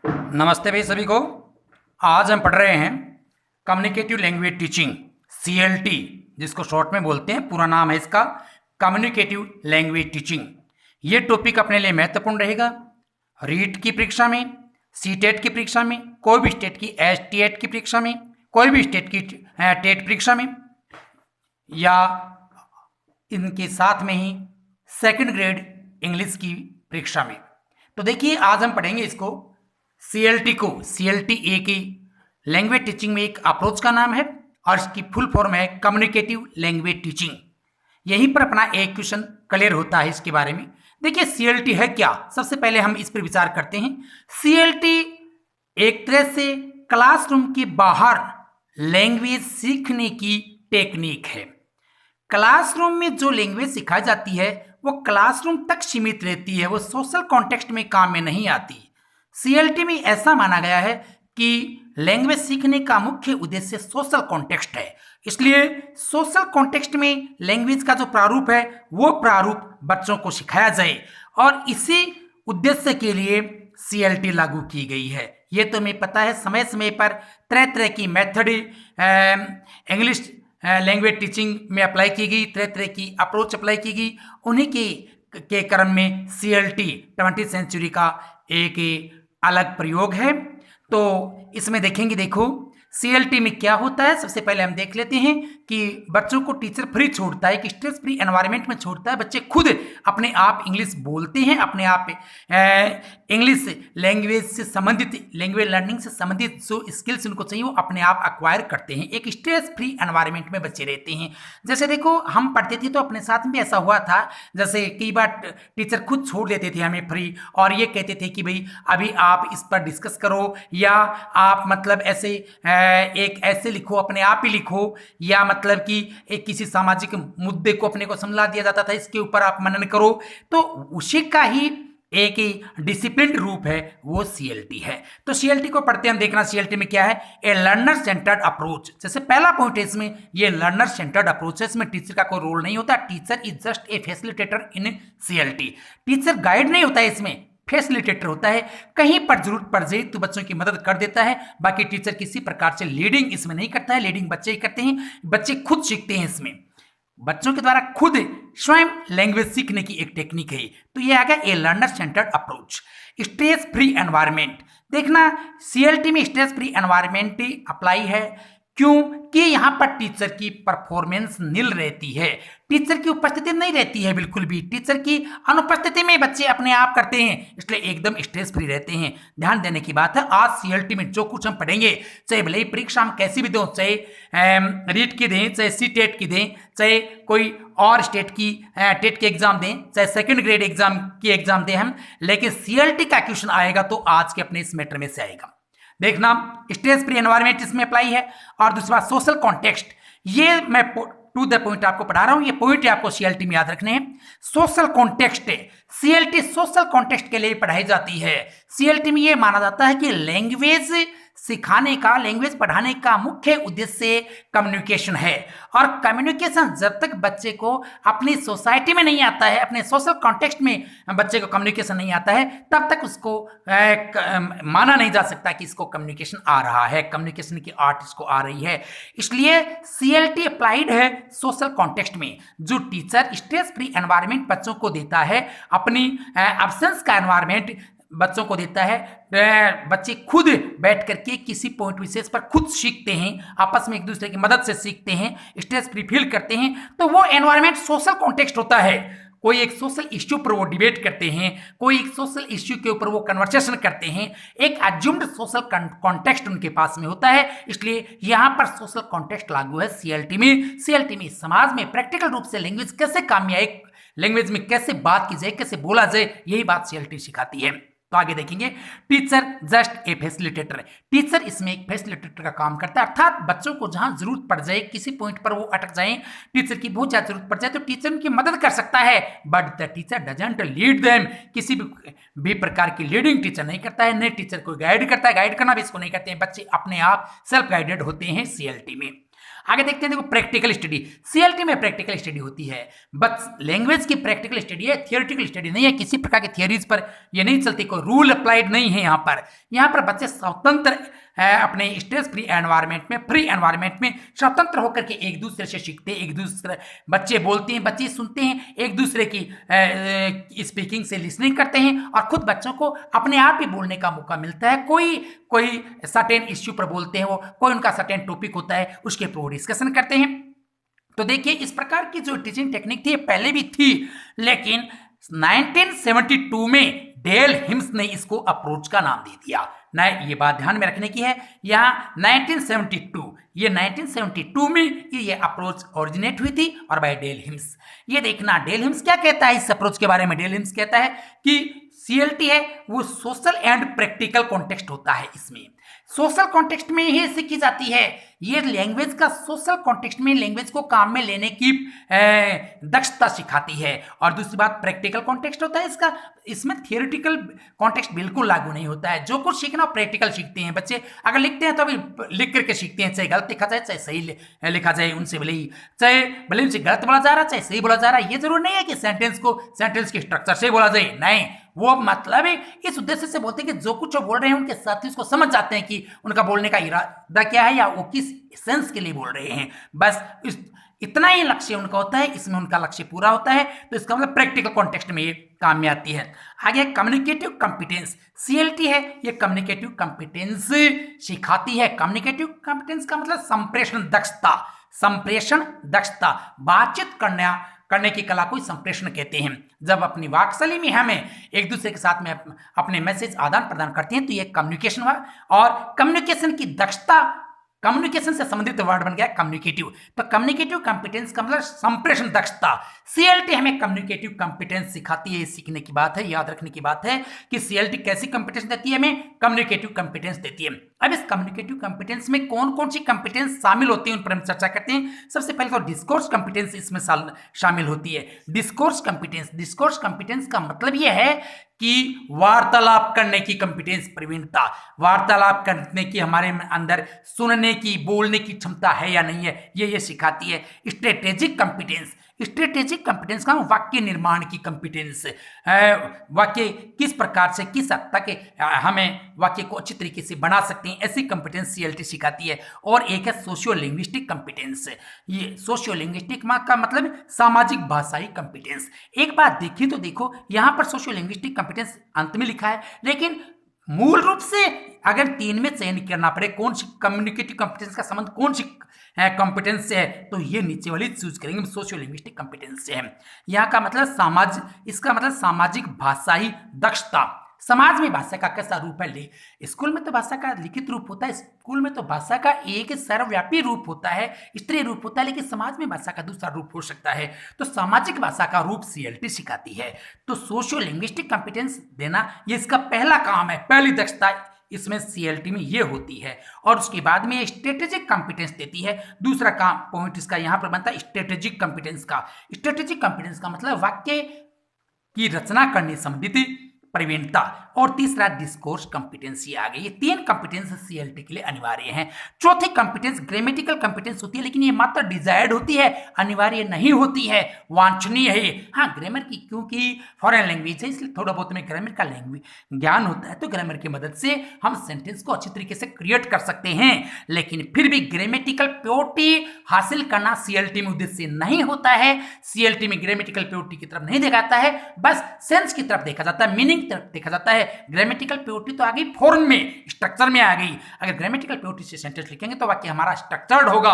नमस्ते भाई सभी को। आज हम पढ़ रहे हैं कम्युनिकेटिव लैंग्वेज टीचिंग CLT, जिसको शॉर्ट में बोलते हैं। पूरा नाम है इसका कम्युनिकेटिव लैंग्वेज टीचिंग। ये टॉपिक अपने लिए महत्वपूर्ण रहेगा रीट की परीक्षा में, CTET की परीक्षा में, कोई भी स्टेट की STET की परीक्षा में, कोई भी स्टेट की टेट परीक्षा में, या इनके साथ में ही सेकंड ग्रेड इंग्लिश की परीक्षा में। तो देखिए, आज हम पढ़ेंगे इसको CLT को। CLT एक ही लैंग्वेज टीचिंग में एक अप्रोच का नाम है और इसकी फुल फॉर्म है कम्युनिकेटिव लैंग्वेज टीचिंग। यहीं पर अपना एक क्वेश्चन क्लियर होता है इसके बारे में। देखिए, CLT है क्या, सबसे पहले हम इस पर विचार करते हैं। CLT एक तरह से क्लासरूम के बाहर लैंग्वेज सीखने की टेक्निक है। क्लासरूम में जो लैंग्वेज सिखाई जाती है वो क्लासरूम तक सीमित रहती है, वो सोशल कॉन्टेक्स्ट में काम में नहीं आती। CLT में ऐसा माना गया है कि लैंग्वेज सीखने का मुख्य उद्देश्य सोशल कॉन्टेक्स्ट है, इसलिए सोशल कॉन्टेक्स्ट में लैंग्वेज का जो प्रारूप है वो प्रारूप बच्चों को सिखाया जाए, और इसी उद्देश्य के लिए CLT लागू की गई है। ये तो हमें पता है, समय समय पर तरह तरह की मेथड इंग्लिश लैंग्वेज टीचिंग में अप्लाई की गई, तरह तरह की अप्रोच अप्लाई की गई। उन्हीं के क्रम में CLT 20वीं सेंचुरी का एक अलग प्रयोग है। तो इसमें देखेंगे, देखो CLT में क्या होता है। सबसे पहले हम देख लेते हैं कि बच्चों को टीचर फ्री छोड़ता है, एक स्ट्रेस फ्री एनवायरनमेंट में छोड़ता है। बच्चे खुद अपने आप इंग्लिश बोलते हैं, अपने आप इंग्लिश लैंग्वेज से संबंधित, लैंग्वेज लर्निंग से संबंधित जो स्किल्स उनको चाहिए वो अपने आप अक्वायर करते हैं। एक स्ट्रेस फ्री एनवायरनमेंट में बच्चे रहते हैं। जैसे देखो, हम पढ़ते थे तो अपने साथ में ऐसा हुआ था, जैसे कई बार टीचर खुद छोड़ देते थे हमें फ्री, और ये कहते थे कि भाई अभी आप इस पर डिस्कस करो, या आप मतलब ऐसे एक ऐसे लिखो, अपने आप ही लिखो, या मतलब कि एक किसी सामाजिक मुद्दे को अपने को समझा दिया जाता था, इसके ऊपर आप मनन करो। तो उसी का ही एक ही डिसिप्लिन रूप है वो CLT है। तो CLT को पढ़ते हम देखना, CLT में क्या है, ए लर्नर सेंटर्ड अप्रोच। जैसे पहला पॉइंट है इसमें, ये लर्नर सेंटर्ड अप्रोच है। इसमें टीचर का कोई रोल नहीं होता, teacher is just a facilitator in CLT। Teacher guide नहीं होता है, इसमें फैसिलिटेटर होता है। कहीं पर जरूरत पड़ जाए तो बच्चों की मदद कर देता है, बाकी टीचर किसी प्रकार से लीडिंग इसमें नहीं करता है। लीडिंग बच्चे ही करते हैं, बच्चे खुद सीखते हैं। इसमें बच्चों के द्वारा खुद स्वयं लैंग्वेज सीखने की एक टेक्निक है। तो ये आ गया ए learner centred approach. Stress free environment, देखना CLT में स्ट्रेस फ्री एनवायरनमेंट अप्लाई है क्योंकि यहाँ पर टीचर की परफॉर्मेंस नील रहती है, टीचर की उपस्थिति नहीं रहती है बिल्कुल भी। टीचर की अनुपस्थिति में बच्चे अपने आप करते हैं, इसलिए एकदम स्ट्रेस फ्री रहते हैं। ध्यान देने की बात है। आज CLT में जो कुछ हम पढ़ेंगे, चाहे भले ही परीक्षा हम कैसी भी दें, चाहे रीट की दें, चाहे CTET की दें, चाहे कोई और स्टेट की टेट के एग्जाम दें, चाहे सेकंड ग्रेड एग्जाम की एग्जाम दें हम, लेकिन CLT का क्वेश्चन आएगा तो आज के अपने इस मैटर में से आएगा। देखना, स्ट्रेस फ्री एनवायरनमेंट इसमें अप्लाई है। और दूसरा सोशल कॉन्टेक्स्ट, ये मैं टू द पॉइंट आपको पढ़ा रहा हूं, ये पॉइंट आपको CLT में याद रखने हैं। सोशल कॉन्टेक्स्ट है, CLT सोशल कॉन्टेक्स्ट के लिए पढ़ाई जाती है। CLT में ये माना जाता है कि लैंग्वेज सिखाने का, लैंग्वेज पढ़ाने का मुख्य उद्देश्य कम्युनिकेशन है, और कम्युनिकेशन जब तक बच्चे को अपनी सोसाइटी में नहीं आता है, अपने सोशल कॉन्टेक्स्ट में बच्चे को कम्युनिकेशन नहीं आता है, तब तक उसको माना नहीं जा सकता कि इसको कम्युनिकेशन आ रहा है, कम्युनिकेशन की आर्ट इसको आ रही है। इसलिए CLT अप्लाइड है सोशल कॉन्टेक्स्ट में। जो टीचर स्ट्रेस फ्री एनवायरनमेंट बच्चों को देता है, अपनी एब्सेंस का एनवायरनमेंट बच्चों को देता है, बच्चे खुद बैठ करके किसी पॉइंट विशेष पर खुद सीखते हैं, आपस में एक दूसरे की मदद से सीखते हैं, स्ट्रेस फ्री फील करते हैं, तो वो एनवायरनमेंट सोशल कॉन्टेक्स्ट होता है। कोई एक सोशल इश्यू पर वो डिबेट करते हैं, कोई एक सोशल इश्यू के ऊपर वो कन्वर्सेशन करते हैं, एक अज्यूम्ड सोशल कॉन्टेक्स्ट उनके पास में होता है। इसलिए यहाँ पर सोशल कॉन्टेक्स्ट लागू है CLT में। CLT में समाज में प्रैक्टिकल रूप से लैंग्वेज कैसे काम में आए, लैंग्वेज में कैसे बात की जाए, कैसे बोला जाए, यही बात CLT सिखाती है। तो आगे देखेंगे, टीचर जस्ट ए फैसिलिटेटर है। टीचर इसमें एक फैसिलिटेटर का काम करता है, अर्थात बच्चों को जहां जरूरत पड़ जाए, किसी पॉइंट पर वो अटक जाए, टीचर की बहुत ज्यादा जरूरत पड़ जाए, तो टीचर उनकी मदद कर सकता है, but the teacher doesn't lead them. किसी भी प्रकार की लीडिंग टीचर नहीं करता है, न टीचर को गाइड करता है, गाइड करना भी इसको नहीं करते हैं। बच्चे अपने आप सेल्फ गाइडेड होते हैं CLT में। आगे देखते हैं, देखो प्रैक्टिकल स्टडी। सीएलटी में प्रैक्टिकल स्टडी होती है, बस लैंग्वेज की प्रैक्टिकल स्टडी है, थियोरेटिकल स्टडी नहीं है। किसी प्रकार की थियोरीज पर ये नहीं चलती, कोई रूल अप्लाइड नहीं है। यहाँ पर बच्चे स्वतंत्र अपने स्ट्रेस फ्री एनवायरनमेंट में स्वतंत्र होकर के एक दूसरे से सीखते हैं, एक दूसरे बच्चे बोलते हैं, बच्चे सुनते हैं, एक दूसरे की स्पीकिंग से लिसनिंग करते हैं और खुद बच्चों को अपने आप ही बोलने का मौका मिलता है। कोई सर्टेन इश्यू पर बोलते हैं, वो कोई उनका सर्टेन टॉपिक होता है, उसके ऊपर डिस्कशन करते हैं। तो देखिए, इस प्रकार की जो टीचिंग टेक्निक थी पहले भी थी, लेकिन 1972 में डेल हिम्स ने इसको अप्रोच का नाम दे दिया। ना, ये बात ध्यान में रखने की है। यहाँ 1972 में ये अप्रोच ओरिजिनेट हुई थी और बाय डेल हिम्स। ये देखना डेल हिम्स क्या कहता है इस अप्रोच के बारे में। डेल हिम्स कहता है कि सीएलटी है वो सोशल एंड प्रैक्टिकल कॉन्टेक्स्ट होता है। इसमें सोशल कॉन्टेक्स्ट में ही सीखी जाती है। ये लैंग्वेज का सोशल कॉन्टेक्स्ट में लैंग्वेज को काम में लेने की दक्षता सिखाती है। और दूसरी बात प्रैक्टिकल कॉन्टेक्स्ट होता है इसका, इसमें थियोरेटिकल कॉन्टेक्स्ट बिल्कुल लागू नहीं होता है। जो कुछ सीखना प्रैक्टिकल सीखते हैं बच्चे। अगर लिखते हैं तो अभी लिख करके सीखते हैं, चाहे गलत लिखा जाए चाहे सही लिखा जाए, उनसे भले उनसे गलत बोला जा रहा है चाहे सही बोला जा रहा है। ये जरूर नहीं है कि सेंटेंस के स्ट्रक्चर से बोला जाए, नहीं, वो मतलब है इस उद्देश्य से बोलते हैं कि जो कुछ बोल रहे हैं उनके साथी उसको समझ जाते हैं कि उनका बोलने का इरादा क्या है या वो किस सेंस के लिए बोल रहे हैं। बस इतना ही लक्ष्य उनका होता है, इसमें उनका लक्ष्य पूरा होता है। तो इसका मतलब प्रैक्टिकल कॉन्टेक्स्ट में ये काम में आती है। आगे कम्युनिकेटिव कॉम्पिटेंस, सीएलटी है ये कम्युनिकेटिव कॉम्पिटेंस सिखाती है। कम्युनिकेटिव कॉम्पिटेंस का मतलब संप्रेषण दक्षता, बातचीत करने की कला को संप्रेषण कहते हैं। जब अपनी वाक्शैली में हमें एक दूसरे के साथ में अपने मैसेज आदान प्रदान करते हैं तो ये कम्युनिकेशन हुआ। और कम्युनिकेशन की दक्षता, कम्युनिकेशन से संबंधित वर्ड बन गया कम्युनिकेटिव। तो कम्युनिकेटिव कॉम्पिटेंस का मतलब संप्रेषण दक्षता। सीएलटी हमें कम्युनिकेटिव कॉम्पिटेंस सिखाती है। सीखने की बात है, याद रखने की बात है कि सीएलटी कैसी कॉम्पिटेंस देती है, हमें कम्युनिकेटिव कॉम्पिटेंस देती है। अब इस कम्युनिकेटिव कॉम्पिटेंस में कौन कौन सी कॉम्पिटेंस शामिल होती है उन पर हम चर्चा करते हैं। सबसे पहले तो डिस्कोर्स कॉम्पिटेंस इसमें शामिल होती है। डिस्कोर्स कॉम्पिटेंस का मतलब यह है कि वार्तालाप करने की कॉम्पिटेंस, प्रवीणता, वार्तालाप करने की हमारे अंदर सुनने की, बोलने की क्षमता है या नहीं है, ये सिखाती है। स्ट्रेटेजिक कॉम्पिटेंस का वाक्य निर्माण की कॉम्पिटेंस, वाक्य किस प्रकार से किस हद तक हमें वाक्य को अच्छी तरीके से बना सकते हैं, ऐसी कॉम्पिटेंस सीएलटी सिखाती है। और एक है सोशियो लिंग्विस्टिक कॉम्पिटेंस। ये सोशियो लिंग्विस्टिक का मतलब सामाजिक भाषाई कॉम्पिटेंस। एक बात देखिए तो देखो, यहाँ पर सोशियो लिंग्विस्टिक कॉम्पिटेंस अंत में लिखा है, लेकिन मूल रूप से अगर 3 में चयन करना पड़े कौन सी कम्युनिकेटिव कॉम्पिटेंस का संबंध कौन सी कॉम्पिटेंस से है, तो ये नीचे वाली चूज करेंगे, सोशियो लिंग्विस्टिक कॉम्पिटेंस से है। यहाँ का मतलब इसका मतलब सामाजिक भाषाई दक्षता। समाज में भाषा का कैसा रूप है? स्कूल में तो भाषा का लिखित रूप होता है, स्कूल में तो भाषा का एक सर्वव्यापी रूप होता है, स्तरीय रूप होता है, लेकिन समाज में भाषा का दूसरा रूप हो सकता है। तो सामाजिक भाषा का रूप सीएलटी सिखाती है। तो सोशियो लिंग्विस्टिक कॉम्पिटेंस देना ये इसका पहला काम है, पहली दक्षता इसमें सीएलटी में ये होती है। और उसके बाद में स्ट्रेटेजिक कॉम्पिटेंस देती है। दूसरा काम पॉइंट इसका यहाँ पर बनता है स्ट्रेटेजिक कॉम्पिटेंस का। स्ट्रेटेजिक कॉम्पिटेंस का मतलब वाक्य की रचना करने संबंधित प्रवीणता। और तीसरा डिस्कोर्स कॉम्पिटेंसी आ गई। ये 3 कॉम्पिटेंस सीएलटी के लिए अनिवार्य हैं। चौथी कॉम्पिटेंस ग्रामेटिकल कॉम्पिटेंस होती है, लेकिन ये मात्र डिजायर्ड होती है, अनिवार्य नहीं होती है, वांछनीय है। हाँ, ग्रामर की क्योंकि फॉरेन लैंग्वेज है इसलिए थोड़ा बहुत में ग्रामर का ज्ञान होता है, तो ग्रामर की मदद से हम सेंटेंस को अच्छी तरीके से क्रिएट कर सकते हैं। लेकिन फिर भी ग्रामेटिकल प्योरिटी हासिल करना सीएलटी में उद्देश्य नहीं होता है। सीएलटी में ग्रामेटिकल प्योरिटी की तरफ नहीं देखा जाता है, बस सेंस की तरफ देखा जाता है, मीनिंग तरफ देखा जाता है। ग्रामेटिकल प्योरिटी तो आ गई फॉर्म में, स्ट्रक्चर में आ गई। अगर ग्रामेटिकल प्योरिटी से सेंटेंस लिखेंगे तो वाक्य हमारा स्ट्रक्चर्ड होगा,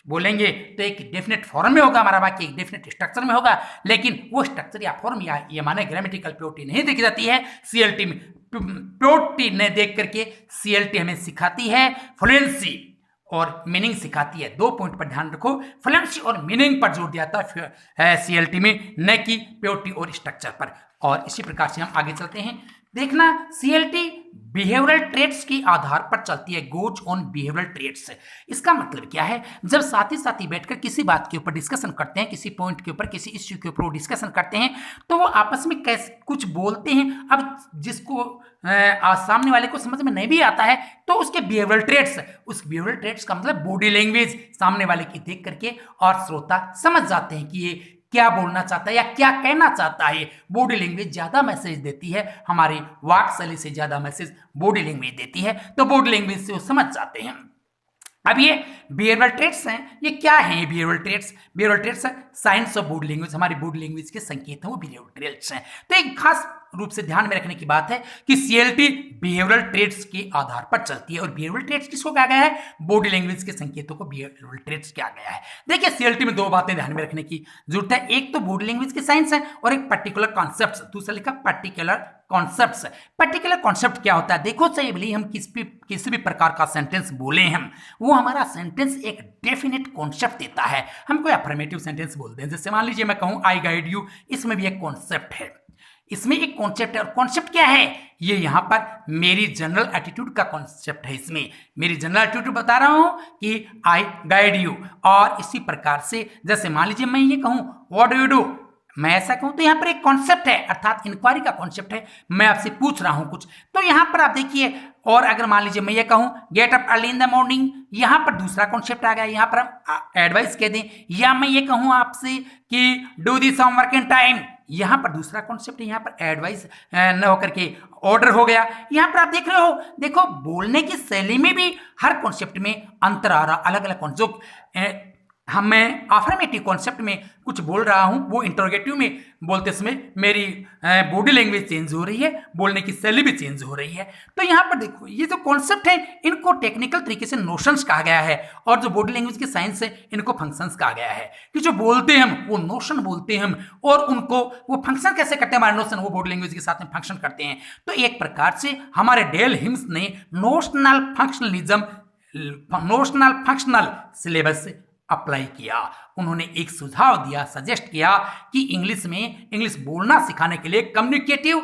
बोलेंगे तो एक डेफिनेट फॉर्म में होगा हमारा वाक्य, एक डेफिनेट स्ट्रक्चर में होगा। लेकिन वो स्ट्रक्चर या फॉर्म या ये माने ग्रामेटिकल प्योरिटी नहीं देखी जाती है सीएलटी में। प्योरिटी ने देख करके सीएलटी हमें सिखाती है फ्लुएंसी और मीनिंग सिखाती है। 2 पॉइंट पर ध्यान रखो, फ्लुएंसी और मीनिंग पर जोर दिया जाता है सीएलटी में, न कि प्योरिटी और स्ट्रक्चर पर। और इसी प्रकार से हम आगे चलते हैं। देखना सीएलटी बिहेवियरल ट्रेट्स के आधार पर चलती है, गोज ऑन बिहेवियरल ट्रेट्स। इसका मतलब क्या है, जब साथी साथी बैठकर किसी बात के ऊपर डिस्कशन करते हैं, किसी पॉइंट के ऊपर, किसी इश्यू के ऊपर डिस्कशन करते हैं, तो वो आपस में कैसे कुछ बोलते हैं। अब जिसको सामने वाले को समझ में नहीं भी आता है तो उसके बिहेवियरल ट्रेट्स, उस बिहेवियरल ट्रेट्स का मतलब बॉडी लैंग्वेज सामने वाले की देख करके और श्रोता समझ जाते हैं कि ये क्या बोलना चाहता है या क्या कहना चाहता है। बॉडी लैंग्वेज ज्यादा मैसेज देती है, हमारी वाक शैली से ज्यादा मैसेज बॉडी लैंग्वेज देती है, तो बॉडी लैंग्वेज से वो समझ जाते हैं। अब ये बिहेवियरल ट्रेट्स हैं, ये क्या हैं ये behavioural traits? Behavioural traits science of body language, हमारी बॉडी लैंग्वेज के संकेत हैं वो बिहेवियरल ट्रेट्स हैं। तो एक खास रूप से ध्यान में रखने की बात है कि सीएलटी बिहेवियरल ट्रेट्स के आधार पर चलती है। और बिहेवियरल ट्रेट्स किसको कहा गया है? बॉडी लैंग्वेज के संकेतों को बिहेवियरल ट्रेट्स कहा गया है। देखिए सीएलटी में दो बातें ध्यान में रखने की जरूरत है, एक तो बॉडी लैंग्वेज की साइंस है और एक पर्टिकुलर कॉन्सेप्ट्स, दूसरा लिखा पर्टिकुलर कॉन्सेप्ट्स। पर्टिकुलर कॉन्सेप्ट क्या होता है? देखो चाहिए भले हम किसी भी प्रकार का सेंटेंस बोले हम, वो हमारा सेंटेंस एक डेफिनेट कॉन्सेप्ट देता है। हम कोई अफर्मेटिव सेंटेंस बोलते हैं, जैसे मान लीजिए मैं कहूं आई गाइड यू, इसमें भी एक कॉन्सेप्ट है, इसमें एक कॉन्सेप्ट है। और कॉन्सेप्ट क्या है? ये यहां पर मेरी जनरल एटीट्यूड का कॉन्सेप्ट है। इसमें मेरी जनरल एटीट्यूड बता रहा हूं कि आई गाइड यू। और इसी प्रकार से जैसे मान लीजिए मैं ये कहूं व्हाट डू यू डू, मैं ऐसा कहूं तो यहां पर एक कॉन्सेप्ट है, अर्थात इंक्वायरी का कॉन्सेप्ट है, मैं आपसे पूछ रहा हूं कुछ। तो यहां पर आप देखिए, और अगर मान लीजिए मैं ये कहूं get up early in the morning, यहां पर दूसरा कॉन्सेप्ट आ गया, यहां पर हम एडवाइस कह दें। या मैं ये कहूं आपसे कि do this homework in time, यहां पर दूसरा कॉन्सेप्ट, यहां पर एडवाइस न होकर के ऑर्डर हो गया। यहां पर आप देख रहे हो, देखो बोलने की शैली में भी हर कॉन्सेप्ट में अंतर आ रहा, अलग अलग कॉन्सेप्ट। मैं अफर्मेटिव कॉन्सेप्ट में कुछ बोल रहा हूं, वो इंटरोगेटिव में बोलते समय मेरी बॉडी लैंग्वेज चेंज हो रही है, बोलने की शैली भी चेंज हो रही है। तो यहां पर देखो ये जो कॉन्सेप्ट है इनको टेक्निकल तरीके से नोशंस कहा गया है, और जो बॉडी लैंग्वेज की साइंस है इनको फंक्शंस कहा गया है। कि जो बोलते हैं हम वो नोशन बोलते हैं हम, और उनको वो फंक्शन कैसे करते हैं, हमारे नोशन वो बॉडी लैंग्वेज के साथ में फंक्शन करते हैं। तो एक प्रकार से हमारे डेल हिम्स ने नोशनल फंक्शनल सिलेबस अप्लाई किया। उन्होंने एक सुझाव दिया, सजेस्ट किया कि इंग्लिश बोलना सिखाने के लिए कम्युनिकेटिव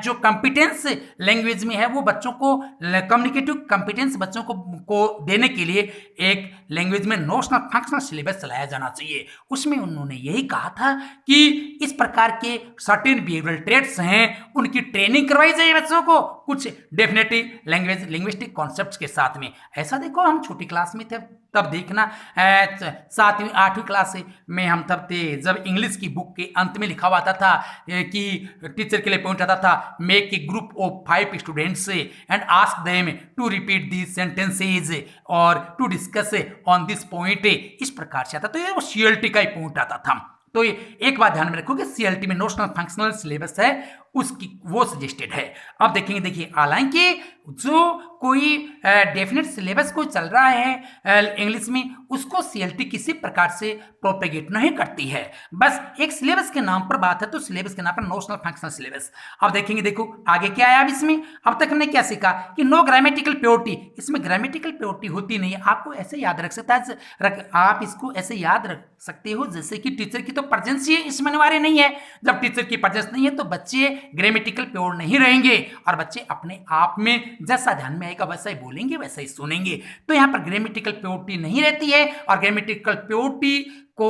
जो कॉम्पिटेंस लैंग्वेज में है, वो बच्चों को कम्युनिकेटिव कॉम्पिटेंस बच्चों को देने के लिए एक लैंग्वेज में नोशनल फंक्शनल सिलेबस चलाया जाना चाहिए। उसमें उन्होंने यही कहा था कि इस प्रकार के सर्टेन बिहेवियरल ट्रेट्स हैं, उनकी ट्रेनिंग करवाई जाए बच्चों को कुछ डेफिनेटिव लिंग्विस्टिक कॉन्सेप्ट्स के साथ में। ऐसा देखो हम छोटी क्लास में थे तब देखना, 7वीं 8वीं क्लास में हम तब थे जब इंग्लिश की बुक के अंत में लिखा हुआ था कि टीचर के लिए पॉइंट आता था, make a group of 5 students and ask them to repeat these sentences और to discuss on this point. इस प्रकार से आता, तो ये वो सीएलटी का ही पॉइंट आता था। तो ये एक बात ध्यान में रखो कि सीएलटी में नोशनल फंक्शनल सिलेबस है, उसकी वो सजेस्टेड है। अब देखेंगे, देखिए हालांकि जो कोई डेफिनेट सिलेबस कोई चल रहा है इंग्लिश में, उसको सीएलटी किसी प्रकार से प्रोपेगेट नहीं करती है, बस एक सिलेबस के नाम पर बात है, तो सिलेबस के नाम पर नोशनल फंक्शनल सिलेबस। अब देखेंगे, देखो आगे क्या आया अब इसमें। अब तक हमने क्या सीखा कि नो ग्रामेटिकल प्योरिटी, इसमें ग्रामेटिकल प्योरिटी होती नहीं है। आपको ऐसे याद रख सकता है, आप इसको ऐसे याद रख सकते हो जैसे कि टीचर की तो प्रेजेंस ही इसमें अनिवार्य नहीं है। जब टीचर की प्रेजेंस नहीं है तो बच्चे ग्रामेटिकल प्योर नहीं रहेंगे, और बच्चे अपने आप में जैसा ध्यान में आएगा वैसा ही बोलेंगे, वैसा ही सुनेंगे। तो यहाँ पर ग्रामेटिकल प्योरिटी नहीं रहती है, और ग्रामेटिकल प्योरिटी को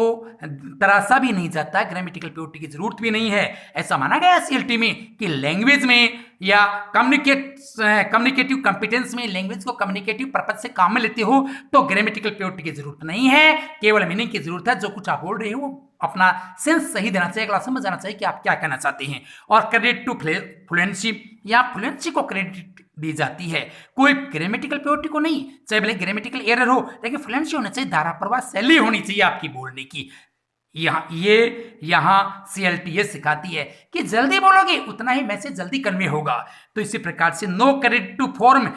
तराशा भी नहीं जाता, ग्रामेटिकल प्योरिटी की जरूरत भी नहीं है। ऐसा माना गया सीएलटी में कि लैंग्वेज में या कम्युनिकेटिव कॉम्पिटेंस में लैंग्वेज को कम्युनिकेटिव पर्पज से काम में लेते हो तो ग्रामेटिकल प्योरिटी की जरूरत नहीं है, केवल मीनिंग की जरूरत है। जो कुछ आप बोल रहे हो वो अपना सेंस सही देना चाहिए, अगला समझ जाना चाहिए कि आप क्या कहना चाहते हैं। और क्रेडिट टू फ्लुएंसी, या फ्लुएंसी को क्रेडिट दी जाती है, कोई ग्रामेटिकल प्योरिटी को नहीं। चाहे भले ग्रामेटिकल एरर हो, लेकिन फ्लुएंसी होना चाहिए, धारा प्रवाह शैली होनी चाहिए आपकी बोलने की। यहाँ सीएलटी ये सिखाती है कि जल्दी बोलोगे उतना ही मैसेज जल्दी कन्वे होगा। तो इसी प्रकार से नो क्रेडिट टू फॉर्म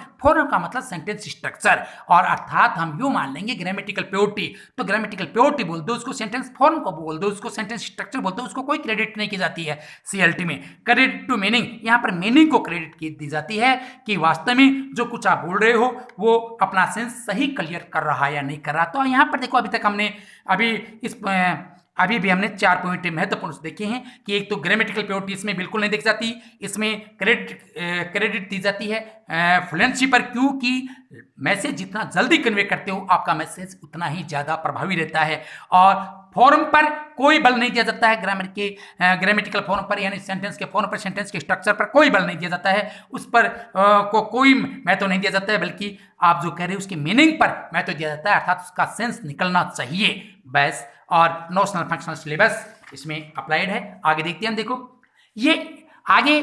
का मतलब सेंटेंस स्ट्रक्चर, और अर्थात हम यूं मान लेंगे ग्रामेटिकल प्योरिटी, तो ग्रामेटिकल प्योरिटी बोल दो, उसको सेंटेंस फॉर्म को बोल दो, उसको सेंटेंस स्ट्रक्चर बोल दो, उसको कोई क्रेडिट नहीं की जाती है सीएलटी में। क्रेडिट टू मीनिंग, यहाँ पर मीनिंग को क्रेडिट दी जाती है कि वास्तव में जो कुछ आप बोल रहे हो वो अपना सेंस सही क्लियर कर रहा है या नहीं कर रहा। तो यहाँ पर देखो, अभी तक हमने इस अभी भी हमने 4 पॉइंट महत्वपूर्ण देखे हैं कि एक तो ग्रामेटिकल प्योरिटी इसमें बिल्कुल नहीं देखी जाती, इसमें क्रेडिट दी जाती है फ्लुएंसी पर, क्योंकि मैसेज जितना जल्दी कन्वे करते हो आपका मैसेज उतना ही ज़्यादा प्रभावी रहता है। और फॉर्म पर कोई बल नहीं दिया जाता है, ग्रामेटिकल फॉर्म पर यानी सेंटेंस के फॉर्म पर, सेंटेंस के स्ट्रक्चर पर कोई बल नहीं दिया जाता है, उस पर कोई महत्व नहीं दिया जाता है, बल्कि आप जो कह रहे हो उसकी मीनिंग पर महत्व दिया जाता है, अर्थात उसका सेंस निकलना चाहिए बस। और नोशनल फंक्शनल सिलेबस इसमें अप्लाइड है। आगे देखते हैं, देखो ये आगे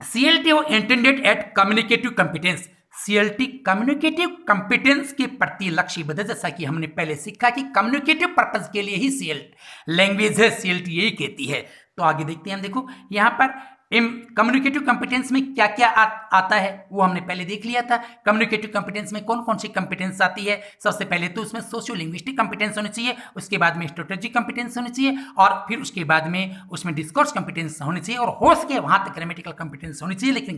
CLT intended at communicative competence. CLT communicative competence के प्रति लक्ष्यबद्ध, जैसा कि हमने पहले सीखा कि कम्युनिकेटिव पर्पस के लिए ही CLT लैंग्वेज है, CLT यही कहती है। तो आगे देखते हैं, देखो यहाँ पर कम्युनिकेटिव कंपिटेंस में क्या क्या आता है वो हमने पहले देख लिया था। कम्युनिकेटिव कंपिटेंस में कौन कौन सी कंपिटेंस आती है? सबसे पहले तो उसमें सोशियो लिंग्विस्टिक कंपिटेंस होनी चाहिए, उसके बाद में स्ट्रेटेजिक कंपिटेंस होनी चाहिए, और फिर उसके बाद में उसमें डिस्कोर्स कंपिटेंस होनी चाहिए, और हो सके वहां तक ग्रामेटिकल कंपिटेंस होनी चाहिए। लेकिन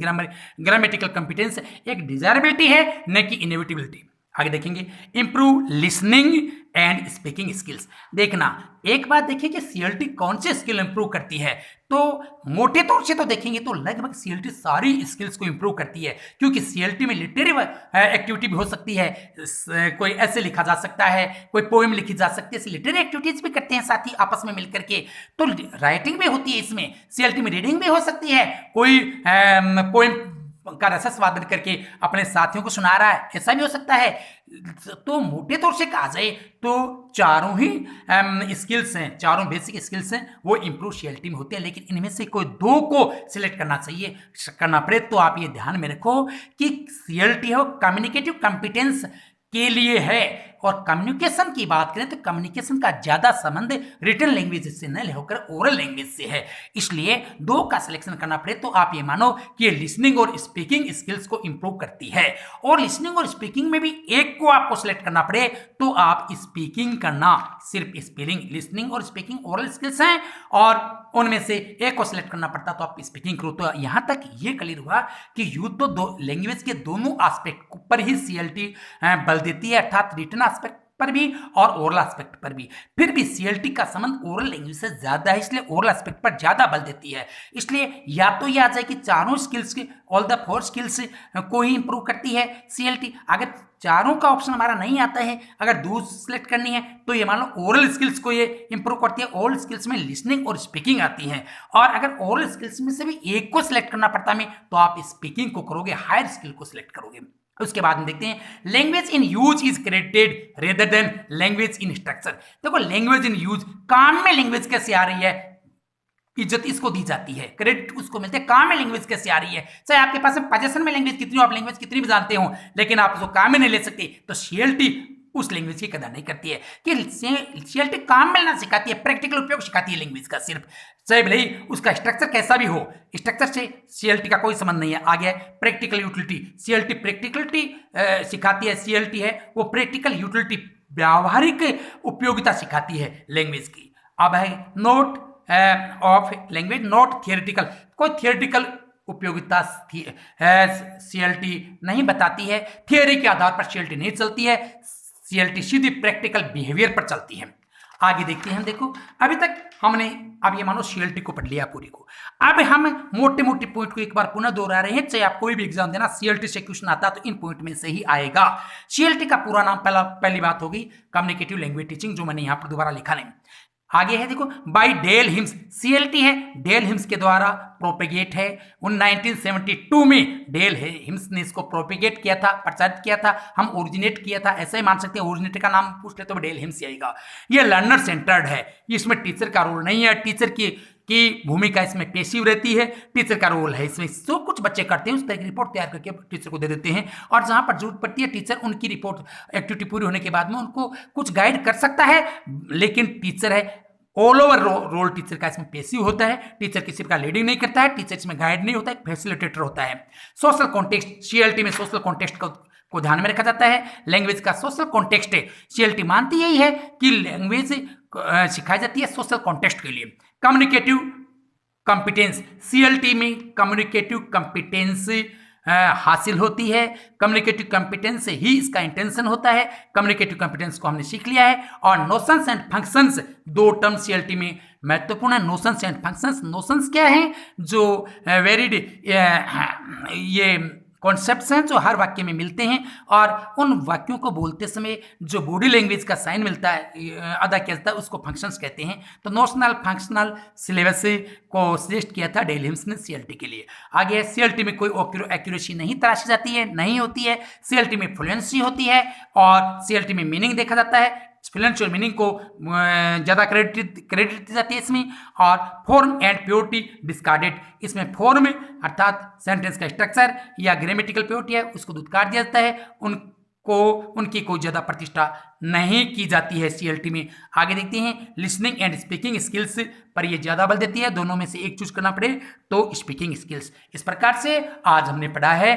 ग्रामेटिकल कंपिटेंस एक डिजायरेबिलिटी है, न कि इनएविटेबिलिटी। आगे देखेंगे improve listening and speaking skills. देखना, एक बात देखिए कि CLT कौन से स्किल इंप्रूव करती है, तो मोटे तौर से तो देखेंगे तो लगभग CLT सारी स्किल्स को इंप्रूव करती है, क्योंकि CLT में लिटरेरी एक्टिविटी भी हो सकती है, कोई ऐसे लिखा जा सकता है, कोई पोएम लिखी जा सकती है, लिटरेरी एक्टिविटीज भी करते हैं साथ ही आपस में मिलकर के, तो राइटिंग भी होती है इसमें। CLT में रीडिंग भी हो सकती है, कोई पोएम का रसस्वादन करके अपने साथियों को सुना रहा है, ऐसा भी हो सकता है। तो मोटे तौर से कहा जाए तो चारों ही स्किल्स हैं, चारों बेसिक स्किल्स हैं, वो इंप्रूव CLT में होते हैं। लेकिन इनमें से कोई दो को सिलेक्ट करना पड़े तो आप ये ध्यान में रखो कि CLT हो कम्युनिकेटिव कंपिटेंस के लिए है, और कम्युनिकेशन की बात करें तो कम्युनिकेशन का ज्यादा संबंध रिटन लैंग्वेज से न होकर ओरल लैंग्वेज से है, इसलिए दो का सिलेक्शन करना पड़े तो आप ये मानो कि लिसनिंग और स्पीकिंग स्किल्स को इंप्रूव करती है। और लिसनिंग और स्पीकिंग में भी एक को आपको सिलेक्ट करना पड़े तो आप स्पीकिंग करना, सिर्फ स्पेलिंग, लिसनिंग और स्पीकिंग ओरल स्किल्स हैं, और उनमें से एक को सिलेक्ट करना पड़ता तो आप स्पीकिंग करो। तो यहां तक ये क्लियर हुआ कि यूथ तो दो लैंग्वेज के दोनों एस्पेक्ट पर ही CLT बल देती है, अर्थात रिटन एस्पेक्ट पर भी और ओरल एस्पेक्ट पर भी। फिर भी CLT का संबंध ओरल लैंग्वेज से ज्यादा है, इसलिए ओरल एस्पेक्ट पर ज्यादा बल देती है। इसलिए या तो ये आ जाए कि चारों स्किल्स की, ऑल द 4 स्किल्स को ही इंप्रूव करती है CLT। अगर चारों का ऑप्शन हमारा नहीं आता है, अगर दो सिलेक्ट करनी है तो ये मान लो ओरल स्किल्स को ये इंप्रूव करती है। ओरल स्किल्स में लिसनिंग और स्पीकिंग आती है, और अगर ओरल स्किल्स में से भी एक को सिलेक्ट करना पड़ता है तो आप स्पीकिंग को करोगे, हायर स्किल को सिलेक्ट करोगे। उसके बाद में देखते हैं language in use is credited rather than language in structure. देखो लैंग्वेज इन यूज, काम में लैंग्वेज कैसे आ रही है, इज्जत इसको दी जाती है, क्रेडिट उसको मिलते हैं। काम में लैंग्वेज कैसे आ रही है, चाहे आपके पास पजेशन में लैंग्वेज कितनी हो, आप लैंग्वेज कितनी भी जानते हो, लेकिन आप उसको काम में नहीं ले सकते, तो CLT उस लैंग्वेज की कदर नहीं करती है। कि CLT काम मिलना सिखाती है, प्रैक्टिकल उपयोग सिखाती है लैंग्वेज का सिर्फ, चाहे भले ही उसका स्ट्रक्चर कैसा भी हो, स्ट्रक्चर से CLT का कोई संबंध नहीं है। आगे है प्रैक्टिकल यूटिलिटी, CLT प्रैक्टिकलिटी सिखाती है, CLT है वो प्रैक्टिकल यूटिलिटी, व्यावहारिक उपयोगिता सिखाती है लैंग्वेज की। अब है note of language, not theoretical, कोई थियोरेटिकल उपयोगिता CLT नहीं बताती है, थियोरी के आधार पर CLT नहीं चलती है, CLT सीधी प्रैक्टिकल बिहेवियर पर चलती है। आगे देखते हैं, देखो अभी तक हमने अब ये मानो CLT को पढ़ लिया पूरी को, अब हम मोटे मोटे पॉइंट को एक बार पुनः दोहरा रहे हैं। चाहे आप कोई भी एग्जाम देना, CLT से क्वेश्चन आता तो इन पॉइंट में से ही आएगा। CLT का पूरा नाम पहली बात होगी कम्युनिकेटिव लैंग्वेज टीचिंग, जो मैंने यहां पर दोबारा लिखा नहीं। आगे है देखो बाय डेल हिम्स, CLT है डेल हिम्स के द्वारा प्रोपेगेट है। 1972 में डेल हिम्स ने इसको प्रोपेगेट किया था, प्रचारित किया था, हम ओरिजिनेट किया था, ऐसा ही मान सकते हैं। ओरिजिनेटर का नाम पूछ ले तो डेल हिम्स आएगा। ये लर्नर सेंटर्ड है, इसमें टीचर का रोल नहीं है, टीचर की भूमिका इसमें पैसिव रहती है, टीचर का रोल है इसमें जो कुछ बच्चे करते हैं उस तरह की रिपोर्ट तैयार करके टीचर को दे देते हैं, और जहां पर जरूरत पड़ती है टीचर उनकी रिपोर्ट एक्टिविटी पूरी होने के बाद में उनको कुछ गाइड कर सकता है, लेकिन टीचर है ऑल ओवर रोल टीचर का इसमें पैसिव होता है। टीचर किसी का लीडिंग नहीं करता है, टीचर इसमें गाइड नहीं होता है, फैसिलिटेटर होता है। सोशल कॉन्टेक्स्ट, CLT में सोशल कॉन्टेक्स्ट को ध्यान में रखा जाता है। लैंग्वेज का सोशल कॉन्टेक्स्ट है, CLT मानती यही है कि लैंग्वेज सिखाई जाती है सोशल कॉन्टेक्स्ट के लिए। कम्युनिकेटिव कंपिटेंस, CLT में कम्युनिकेटिव कंपिटेंस हासिल होती है। कम्युनिकेटिव कॉम्पिटेंस से ही इसका इंटेंशन होता है। कम्युनिकेटिव कॉम्पिटेंस को हमने सीख लिया है। और नोशंस एंड फंक्शंस, दो टर्म सीएलटी में महत्वपूर्ण है। नोशंस एंड फंक्शंस, नोशंस क्या हैं? जो वेरिड ये कॉन्सेप्ट्स हैं जो हर वाक्य में मिलते हैं, और उन वाक्यों को बोलते समय जो बॉडी लैंग्वेज का साइन मिलता है, अदा किया जाता है, उसको फंक्शंस कहते हैं। तो नोशनल फंक्शनल सिलेबस को सजेस्ट किया था डेल हिम्स ने सीएलटी के लिए। आगे सीएलटी में कोई एक्यूरेसी नहीं तलाशी जाती है, नहीं होती है। सीएलटी में फ्लुएंसी होती है और सीएलटी में मीनिंग देखा जाता है। फ्लुएंसी और मीनिंग को ज़्यादा क्रेडिट दी जाती है इसमें। और फॉर्म एंड प्योरिटी डिस्कार्डेड, इसमें फॉर्म अर्थात सेंटेंस का स्ट्रक्चर या ग्रामेटिकल प्योरिटी है उसको दुत्कार दिया जाता है, उनकी कोई ज़्यादा प्रतिष्ठा नहीं की जाती है सीएलटी में। आगे देखते हैं लिसनिंग एंड स्पीकिंग स्किल्स पर ये ज़्यादा बल देती है। दोनों में से एक चूज करना पड़े तो स्पीकिंग स्किल्स। इस प्रकार से आज हमने पढ़ा है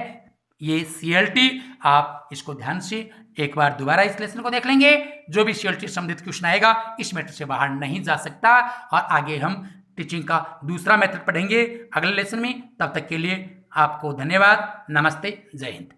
ये सीएलटी। आप इसको ध्यान से एक बार दोबारा इस लेसन को देख लेंगे। जो भी सीएलटी संबंधित क्वेश्चन आएगा इस मेथड से बाहर नहीं जा सकता। और आगे हम टीचिंग का दूसरा मेथड पढ़ेंगे अगले लेसन में। तब तक के लिए आपको धन्यवाद। नमस्ते, जय हिंद।